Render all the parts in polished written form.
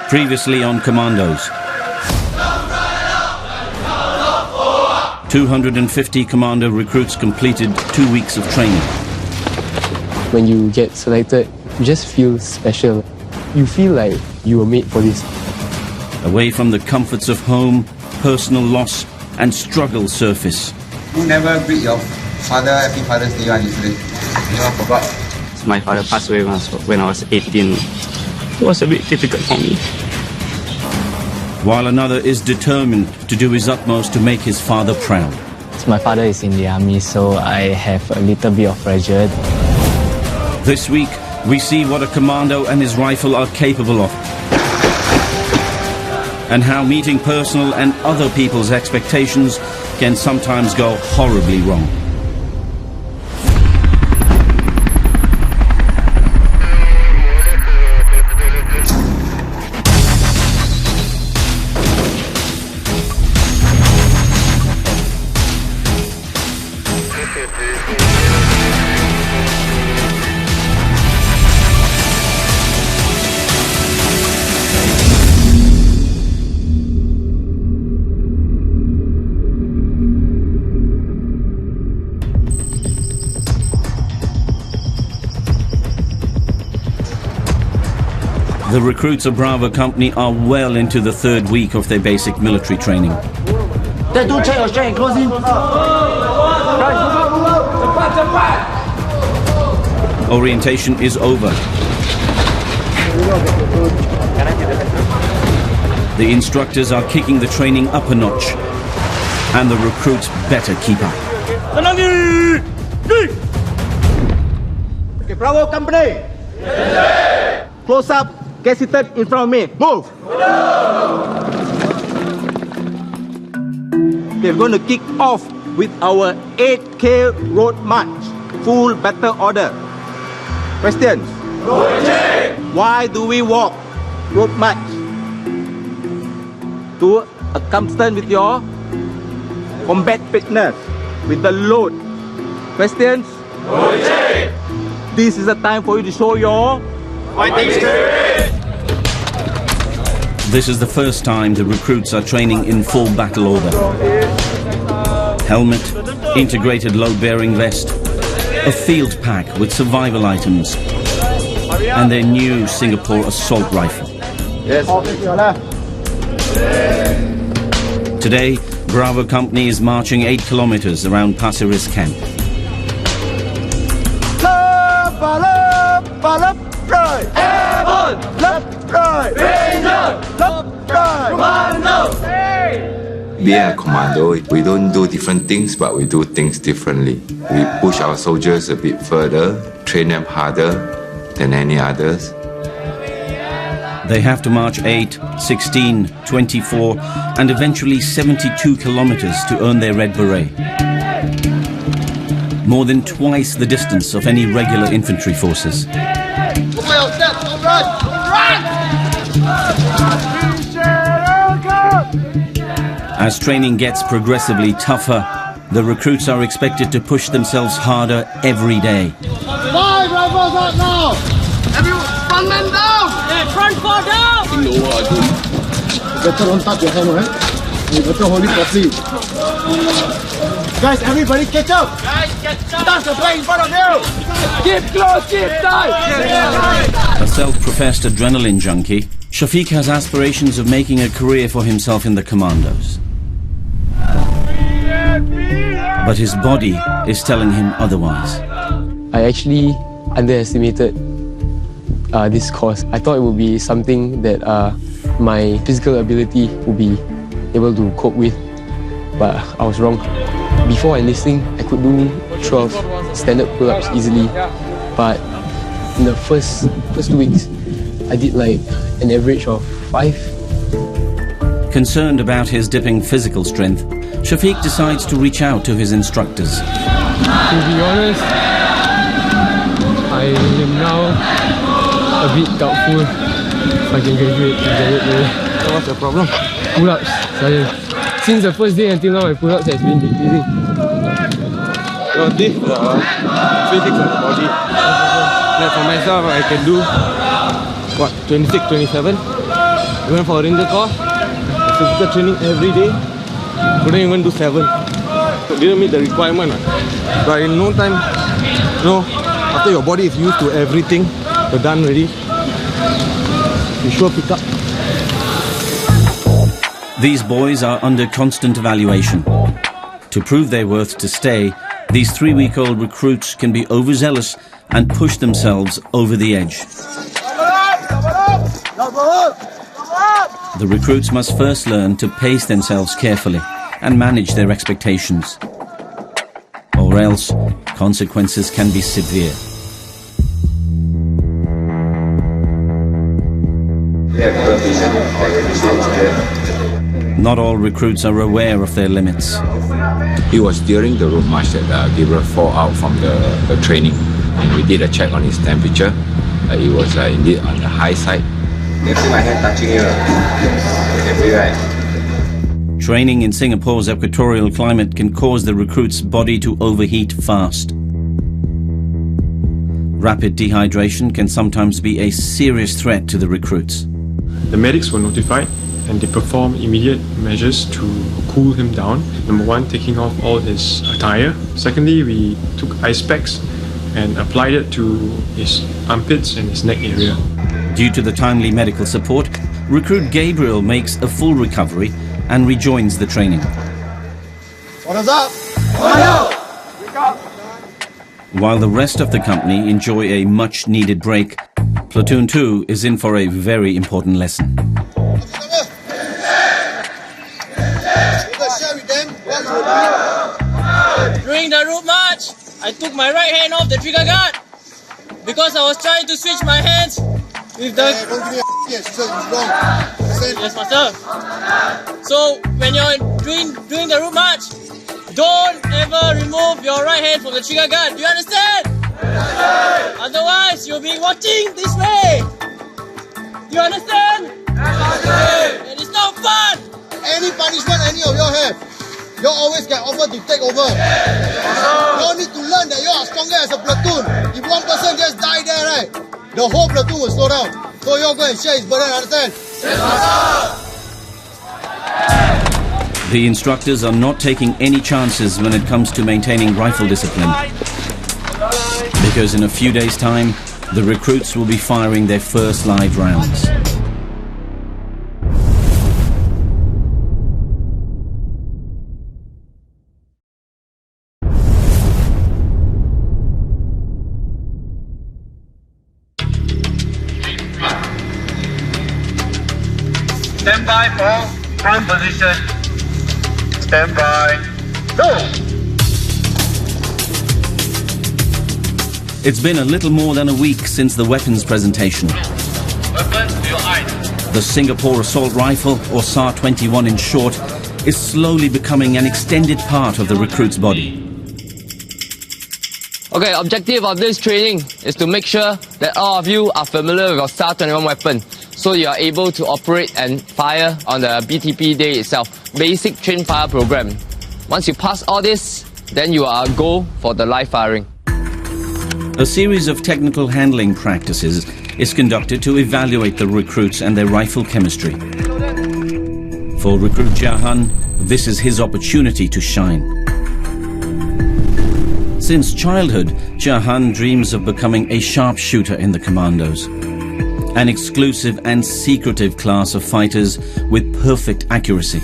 Previously on Commandos. 250 commando recruits completed 2 weeks of training. When you get selected, you just feel special. You feel like you were made for this. Away from the comforts of home, personal loss and struggle surface. You never greet your father happy Father's Day usually. You never forgot. My father passed away when I was 18. It was a bit difficult for me. While another is determined to do his utmost to make his father proud. My father is in the army, so I have a little bit of pressure. This week, we see what a commando and his rifle are capable of. And how meeting personal and other people's expectations can sometimes go horribly wrong. The recruits of Bravo Company are well into the 3rd week of their basic military training. Then do check your strength, close in. Orientation is over. The instructors are kicking the training up a notch, and the recruits better keep up. Okay, Bravo Company. Close up. Get seated in front of me. Move! We're going to kick off with our 8K road march. Full battle order. Questions? Why do we walk road march? To accompany with your combat fitness, with the load. Questions? This is a time for you to show your fighting spirit. This is the first time the recruits are training in full battle order. Helmet, integrated load-bearing vest, a field pack with survival items, and their new Singapore assault rifle. Yes. Today, Bravo Company is marching 8 kilometers around Pasir Ris camp. Airborne! Left, right! Ranger! Left, right! Commando! Being a commando, we don't do different things, but we do things differently. We push our soldiers a bit further, train them harder than any others. They have to march 8, 16, 24, and eventually 72 kilometers to earn their red beret. More than twice the distance of any regular infantry forces. As training gets progressively tougher, the recruits are expected to push themselves harder every day. 5 rifles out now! Everyone, front man down! Yeah, front four down! You better don't touch your hammer, You better hold it properly. Guys, everybody catch up! Guys, catch up! Touch the plane in front of you! Keep close, keep tight! A self-professed adrenaline junkie, Shafiq has aspirations of making a career for himself in the Commandos. But his body is telling him otherwise. I actually underestimated this course. I thought it would be something that my physical ability would be able to cope with, but I was wrong. Before enlisting, I could do 12 standard pull-ups easily, but in the first 2 weeks, I did like an average of 5. Concerned about his dipping physical strength, Shafiq decides to reach out to his instructors. To be honest, I am now a bit doubtful if I can graduate to the What's the problem? pull-ups. Since the first day until now, my pull-ups has been decreasing. So this physics of the body. Like for myself, I can do 26, 27. We went for a ranger course, physical training every day. Couldn't even do 7. Didn't meet the requirement. But in no time, after your body is used to everything, you're done already. You sure pick up. These boys are under constant evaluation. To prove their worth to stay, these 3-week-old recruits can be overzealous and push themselves over the edge. The recruits must first learn to pace themselves carefully and manage their expectations, or else consequences can be severe. Not all recruits are aware of their limits. It was during the road march that Gabriel fall out from the training, and we did a check on his temperature. It was indeed on the high side. You see my hand touching you. You can feel right. Training in Singapore's equatorial climate can cause the recruit's body to overheat fast. Rapid dehydration can sometimes be a serious threat to the recruits. The medics were notified and they performed immediate measures to cool him down. Number 1, taking off all his attire. Secondly, we took ice packs and applied it to his armpits and his neck area. Due to the timely medical support, recruit Gabriel makes a full recovery and rejoins the training. Orders up! While the rest of the company enjoy a much-needed break, Platoon 2 is in for a very important lesson. During the route march, I took my right hand off the trigger guard because I was trying to switch my hands with the... Yes, master. So when you're doing the route march, don't ever remove your right hand from the trigger guard. Do you understand? Yes. Otherwise, you'll be watching this way. Do you understand? Yes. And it's not fun. Any punishment any of you have, you always get offered to take over. You need to learn that you are stronger as a platoon. If one person just die there, right, the whole platoon will slow down. So you all go and share his burden, understand? Yes, The instructors are not taking any chances when it comes to maintaining rifle discipline, because in a few days' time, the recruits will be firing their first live rounds. Stand by for prime position. Stand by. Go! It's been a little more than a week since the weapons presentation. Weapons to your eyes. The Singapore Assault Rifle, or SAR-21 in short, is slowly becoming an extended part of the recruit's body. Okay, objective of this training is to make sure that all of you are familiar with your SAR-21 weapon, so you are able to operate and fire on the BTP day itself. Basic train fire program. Once you pass all this, then you are go for the live firing. A series of technical handling practices is conducted to evaluate the recruits and their rifle chemistry. For recruit Jahan, this is his opportunity to shine. Since childhood, Jahan dreams of becoming a sharpshooter in the Commandos, an exclusive and secretive class of fighters with perfect accuracy.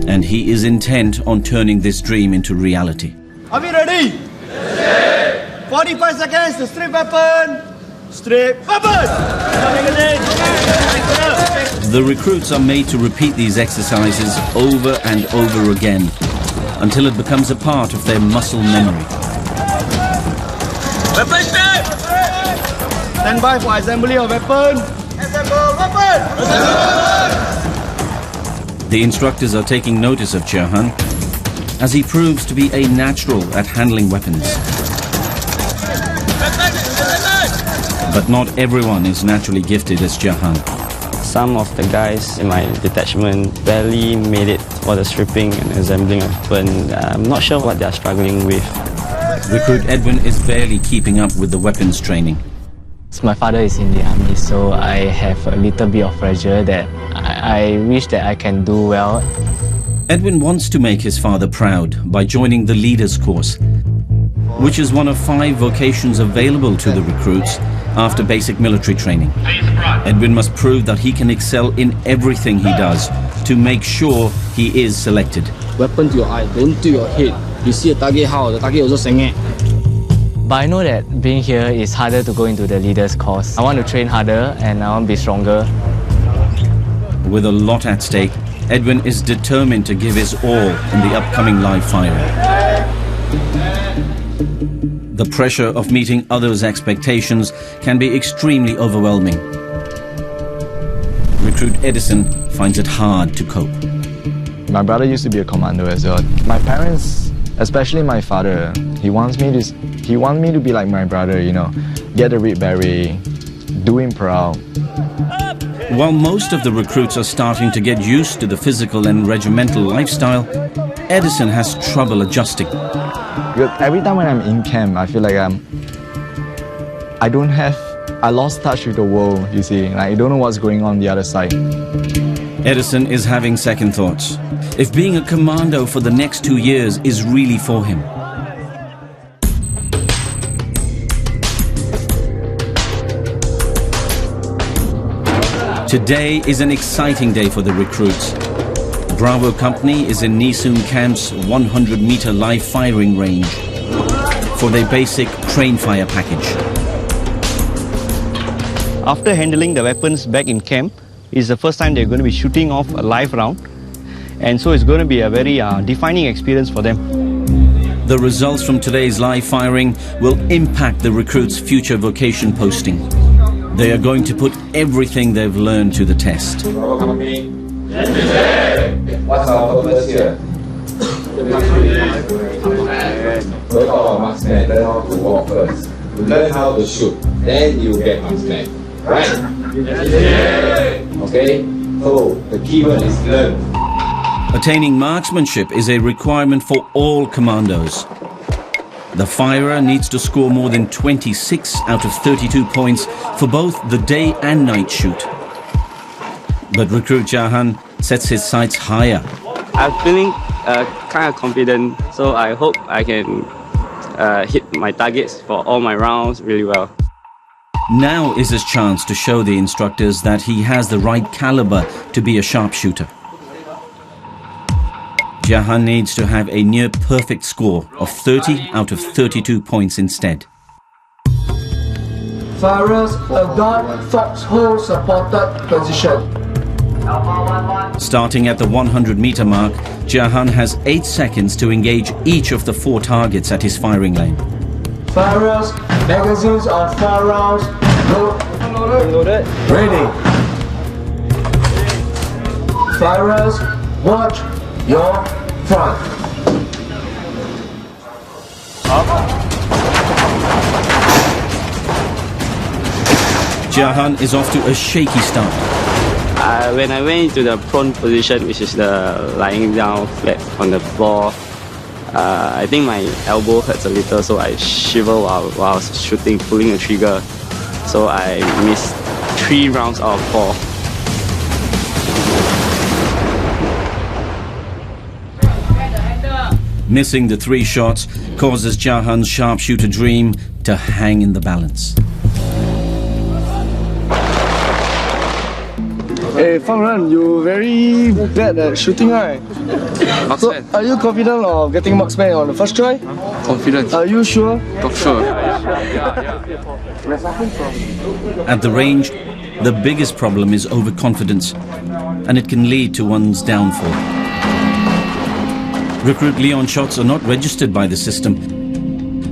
And he is intent on turning this dream into reality. Are we ready? Yes, 45 seconds to strip weapon. Strip weapon! The recruits are made to repeat these exercises over and over again until it becomes a part of their muscle memory. Weapon strip! Stand by for assembly of weapon. Assemble weapon! The instructors are taking notice of Jahan as he proves to be a natural at handling weapons. But not everyone is naturally gifted as Jahan. Some of the guys in my detachment barely made it for the stripping and assembling of weapons. I'm not sure what they're struggling with. Recruit Edwin is barely keeping up with the weapons training. My father is in the army, so I have a little bit of pressure that I wish that I can do well. Edwin wants to make his father proud by joining the Leaders Course, which is one of 5 vocations available to the recruits after basic military training. Edwin must prove that he can excel in everything he does to make sure he is selected. Weapon to your eye, don't to your head. You see a target, how the target also sengek. But I know that being here is harder to go into the Leaders Course. I want to train harder and I want to be stronger. With a lot at stake, Edwin is determined to give his all in the upcoming live firing. The pressure of meeting others' expectations can be extremely overwhelming. Recruit Edison finds it hard to cope. My brother used to be a commando as well. My parents, especially my father, he wants me to be like my brother, you know, get a red beret, do him proud. While most of the recruits are starting to get used to the physical and regimental lifestyle, Edison has trouble adjusting. Because every time when I'm in camp, I feel like I lost touch with the world, you see. Like, I don't know what's going on the other side. Edison is having second thoughts. If being a commando for the next 2 years is really for him. Today is an exciting day for the recruits. Bravo Company is in Nee Soon Camp's 100-meter live firing range for their basic train fire package. After handling the weapons back in camp, it's the first time they're going to be shooting off a live round. And so it's going to be a very defining experience for them. The results from today's live firing will impact the recruits' future vocation posting. They are going to put everything they've learned to the test. What's our purpose here? First of all, marksman, learn how to walk first. Learn how to shoot, then you get marksman. Right? Okay? So, the key word is learn. Attaining marksmanship is a requirement for all commandos. The firer needs to score more than 26 out of 32 points for both the day and night shoot. But recruit Jahan sets his sights higher. I'm feeling kind of confident, so I hope I can hit my targets for all my rounds really well. Now is his chance to show the instructors that he has the right caliber to be a sharpshooter. Jahan needs to have a near-perfect score of 30 out of 32 points instead. Firers adopt foxhole supported position. Starting at the 100-meter mark, Jahan has 8 seconds to engage each of the 4 targets at his firing lane. Firers, magazines on 4 rounds, loaded, ready. Firers, watch your front. Jahan is off to a shaky start. When I went into the prone position, which is the lying down flat on the floor, I think my elbow hurts a little, so I shiver while I was shooting, pulling the trigger. So I missed 3 rounds out of 4. Missing the 3 shots causes Jahan's sharpshooter dream to hang in the balance. Hey, Fangran, you very bad at shooting, right? So, are you confident of getting marksman on the first try? Confident. Are you sure? For sure. At the range, the biggest problem is overconfidence, and it can lead to one's downfall. Recruit Leon's shots are not registered by the system,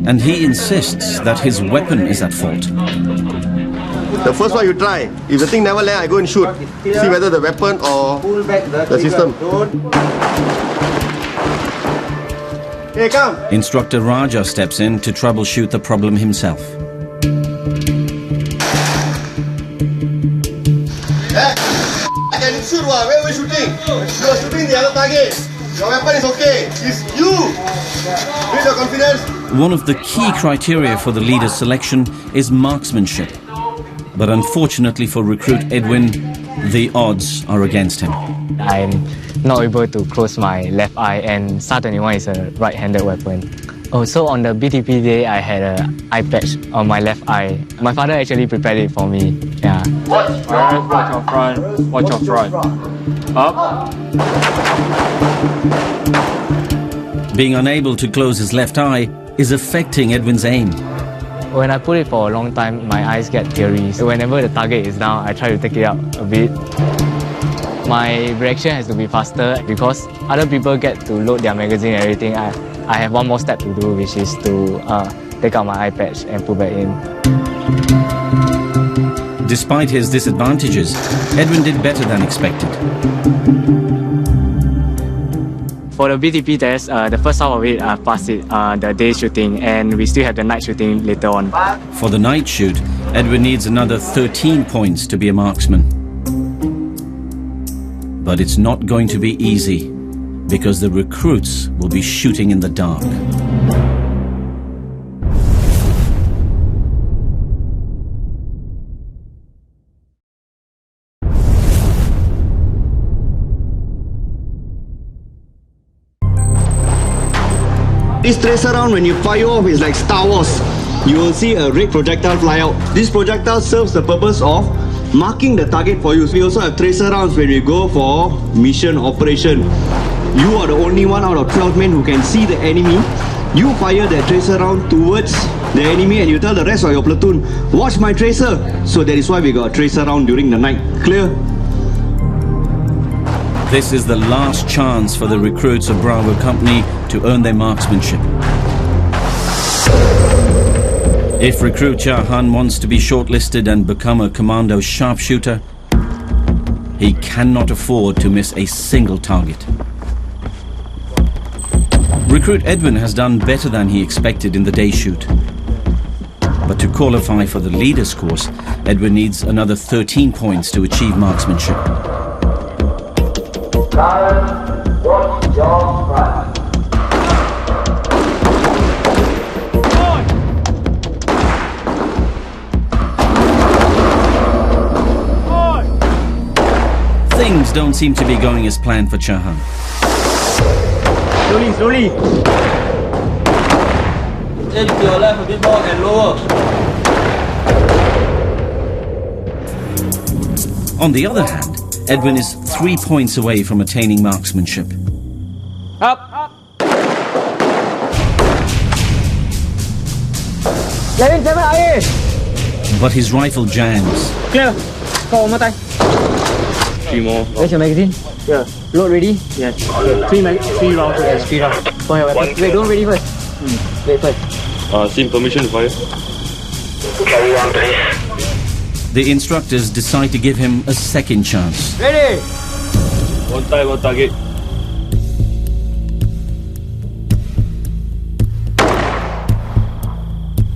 and he insists that his weapon is at fault. The first one you try, if the thing never land, I go and shoot. See whether the weapon or the system. Hey, come! Instructor Raja steps in to troubleshoot the problem himself. Hey, I can shoot one. Where are we shooting? You are shooting the other target. Your weapon is okay. It's you. Build your confidence. One of the key criteria for the leader's selection is marksmanship. But unfortunately for recruit Edwin, the odds are against him. I'm not able to close my left eye, and SAR-21 is a right-handed weapon. Oh, so on the BTP day, I had an eye patch on my left eye. My father actually prepared it for me. Yeah. Watch your front. Watch your front. Up. Being unable to close his left eye is affecting Edwin's aim. When I put it for a long time, my eyes get teary. Whenever the target is down, I try to take it up a bit. My reaction has to be faster because other people get to load their magazine and everything. I have one more step to do, which is to take out my eye patch and put back in. Despite his disadvantages, Edwin did better than expected. For the BTP test, the first half of it, I passed it, the day shooting, and we still have the night shooting later on. For the night shoot, Edwin needs another 13 points to be a marksman. But it's not going to be easy, because the recruits will be shooting in the dark. This tracer round, when you fire off, is like Star Wars. You will see a red projectile fly out. This projectile serves the purpose of marking the target for you. We also have tracer rounds when we go for mission operation. You are the only one out of 12 men who can see the enemy. You fire that tracer round towards the enemy and you tell the rest of your platoon, watch my tracer. So that is why we got a tracer round during the night. Clear? This is the last chance for the recruits of Bravo Company to earn their marksmanship. If recruit Jahan wants to be shortlisted and become a Commando sharpshooter, he cannot afford to miss a single target. Recruit Edwin has done better than he expected in the day shoot. But to qualify for the leader's course, Edwin needs another 13 points to achieve marksmanship. Watch your front. Things don't seem to be going as planned for Jahan. Slowly. Aim to your left a bit more and lower. On the other hand, Edwin is 3 points away from attaining marksmanship. Up. But his rifle jams. Clear. Go one more time. 3 more. Where's your magazine? Yeah. Load ready? Yes. 3 rounds. Yes, 3 rounds. Point your weapon. Wait, don't ready first. Wait first. Sim, permission to fire. Carry on, please. The instructors decide to give him a second chance. Ready? One time, one target.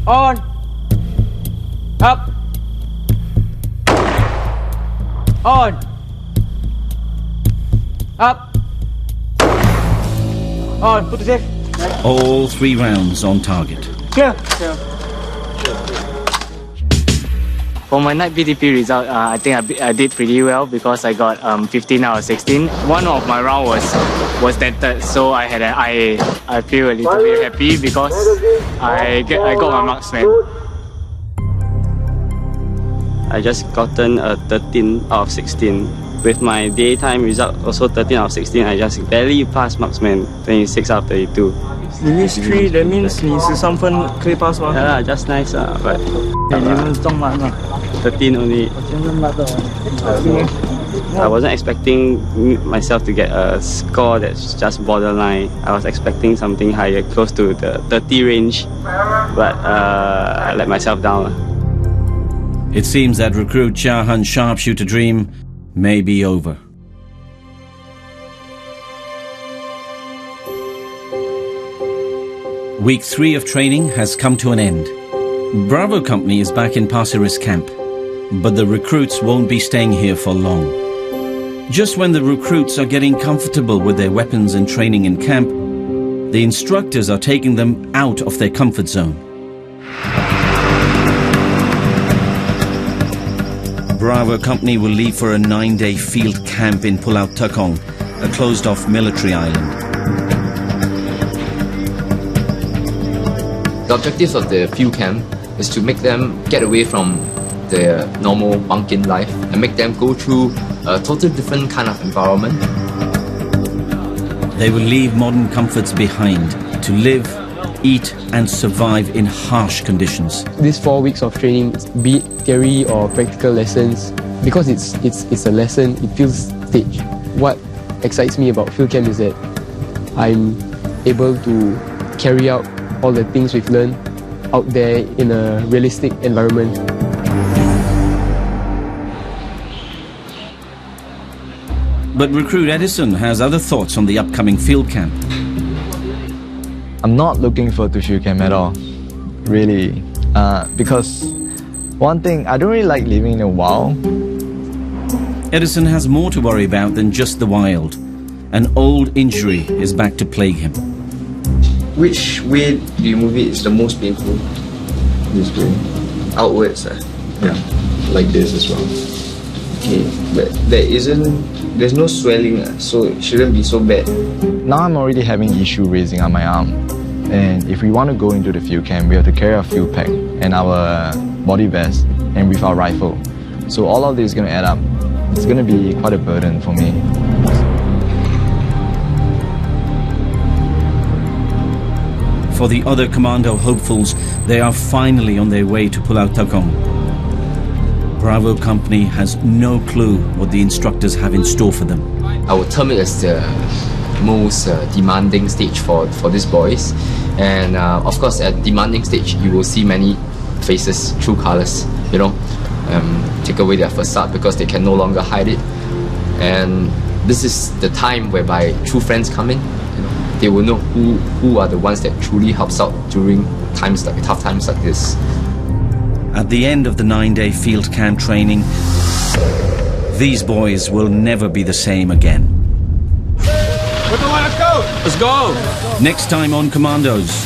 On. Up. On. Up. On. Put the safe. All 3 rounds on target. Clear. For my night BTP result, I think I did pretty well because I got 15 out of 16. One of my round was dented, so I had an IA. I feel a little bit happy because I got my marksman. I just gotten a 13 out of 16. With my daytime result also 13 out of 16, I just barely passed marksman, 26 out of 32. 你 miss 3, that means 你13分可以 pass 吗？ Yeah, just nice but 你们中满了。 13 only. I wasn't expecting myself to get a score that's just borderline. I was expecting something higher, close to the 30 range, but I let myself down. It seems that recruit Jahan's sharpshooter dream may be over. Week 3 of training has come to an end. Bravo Company is back in Pasir Ris camp, but the recruits won't be staying here for long. Just when the recruits are getting comfortable with their weapons and training in camp, the instructors are taking them out of their comfort zone. Bravo Company will leave for a 9-day field camp in Pulau Tekong, a closed-off military island. The objective of the field camp is to make them get away from their normal bunking life and make them go through a totally different kind of environment. They will leave modern comforts behind to live, eat and survive in harsh conditions. These 4 weeks of training, be it theory or practical lessons, because it's a lesson, it feels staged. What excites me about field camp is that I'm able to carry out all the things we've learned out there in a realistic environment. But Recruit Edison has other thoughts on the upcoming field camp. I'm not looking forward to field camp at all, really, because one thing, I don't really like living in the wild. Edison has more to worry about than just the wild. An old injury is back to plague him. Which way do you move it is the most painful? This way. Outwards, Yeah, like this as well. Okay, but there's no swelling, so it shouldn't be so bad. Now I'm already having issue raising up my arm. And if we want to go into the field camp, we have to carry our field pack and our body vest and with our rifle. So all of this is going to add up. It's going to be quite a burden for me. For the other Commando hopefuls, they are finally on their way to Pulau Tekong. Bravo Company has no clue what the instructors have in store for them. I would term it as the most demanding stage for these boys. And of course, at demanding stage, you will see many faces, true colors, you know, take away their facade because they can no longer hide it. And this is the time whereby true friends come in. You know, they will know who are the ones that truly helps out during times like tough times like this. At the end of the 9-day field camp training, these boys will never be the same again. Let's go! Let's go! Next time on Commandos,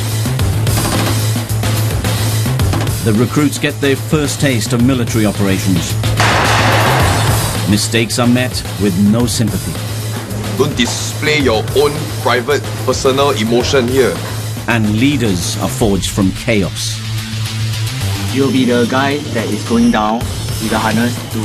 the recruits get their first taste of military operations. Mistakes are met with no sympathy. Don't display your own private, personal emotion here. And leaders are forged from chaos. You'll be the guy that is going down with the harness to...